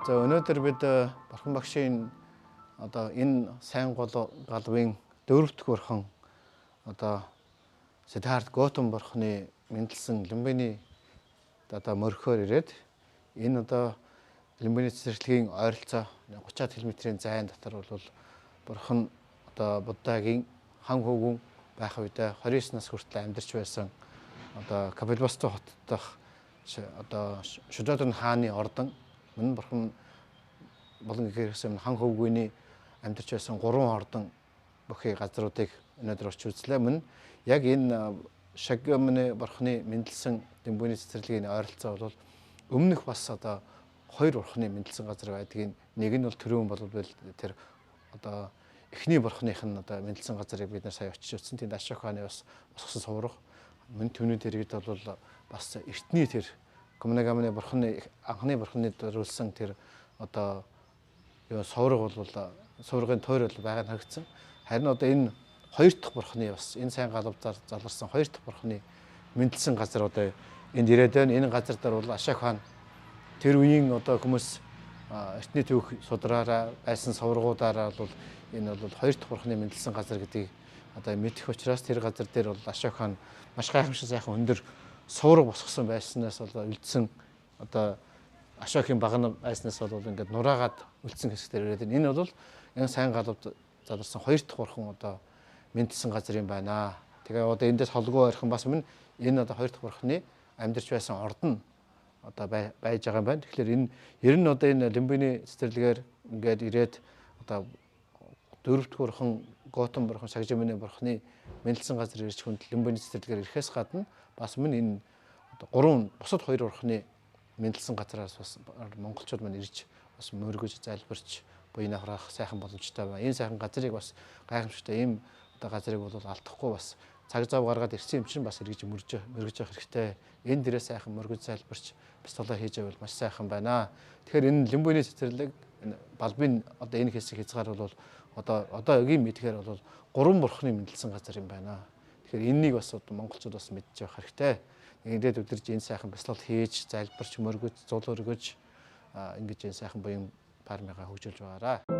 За өнөөдөр бид Бурхан багшийн одоо энэ сайн галвын дөрөвдүгээр бурхан одоо Сиддхарта Готам бурханы мэндэлсэн Люмбиний одоо морхоор ирээд энэ одоо Люмбиний цэцэрлэгийн ойролцоо 30 км-ийн зайн дотор бол бурхан одоо Буддагийн хан хөвгүн байх үедээ 29 нас хүртэл амьдарч байсан одоо Капилвасту хот дахь одоо Шүжаадын хааны ордон мөн бурхан болон гэхээс хан хөвгүүний амьдарч байсан 3 ордон бүхий газруудыг өнөөдөр орч үзлээ. Мөн яг энэ Шагамны бурханы мэндэлсэн Люмбиний цэцэрлэгийн ойролцоо бол өмнөх бас одоо 2 бурханы мэндэлсэн газар байдгийг нэг нь бол төрөөн болвол тэр одоо эхний бурханых нь одоо мэндэлсэн газарыг бид нар сая очиж үзсэн. Тэнд Ашок хааны бас босгосон суврах мөн түүний дэргэд бол бас эртний тэр Комнагамны бурханы анхны бурханы дөрвөлсөн тэр одоо сувраг бол суврагын тойр бол байгаа нь харагдсан. Харин одоо энэ хоёр дахь бурханы бас энэ сайн галавзаар залгарсан хоёр дахь бурханы мэндэлсэн газар одоо энд ирээд байна. Энэ газар дээр бол Ашок хаан тэр үеийн одоо хүмүүс эртний түүх судраараа байсан суврагуудаараа бол энэ бол хоёр дахь бурханы мэндэлсэн газар гэдгийг одоо мэдэх учраас тэр газар дээр бол Ашок хаан маш гайхамшиг сайхан өндөр сувраг босгосон байснаас бол үлдсэн одоо Ашокийн багна байснаас бол ингээд нураагаад үлдсэн хэсгээр ирээд энэ бол энэ сайн галавд заларсан хоёр дахь бурхан одоо мэндэлсэн газар юм байна. Тэгээ одоо эндээс холгоо ойрхон бас мөн энэ одоо хоёр дахь бурханы амьдарч байсан ордон одоо байж байгаа юм байна. Тэгэхээр энэ ер нь одоо энэ Люмбиний цэцэрлэгээр ингээд ирээд одоо дөрөвдүгээр бурхан Готам бурхан Шагамны бурханы мэндэлсэн газар ирж хүнд Люмбиний цэцэрлэгээр ирэхээс гадна бас мөн энэ одоо 3 бусад 2 бурханы мэндэлсэн газараас бас монголчууд маань ирж бас мөргөж залбирч буйнаа хурах сайхан боломжтой байна. Энэ сайхан газрыг бас гайхамшигтай ийм одоо газрыг бол алдахгүй бас цаг зав гаргаад ирсэн юм чинь бас эргэж мөргөж явах хэрэгтэй. Энэ дээрээ сайхан мөргөж залбирч бяцлалаа хийж байвал маш сайхан байна. Тэгэхээр энэ Люмбиний цэцэрлэг балбын одоо энэ хэсэг хязгаар бол одоо эгийн мэдхээр бол 3 бурханы мэндэлсэн газар юм байна. Тэгэхээр энэнийг бас монголчууд бас мэдж явах хэрэгтэй. Ингээд өдөрж энэ сайхан бяцлал хийж залбирч мөргөж зул өргөж ингэж энэ сайхан буян пармигаа хөгжүүлж байгаараа.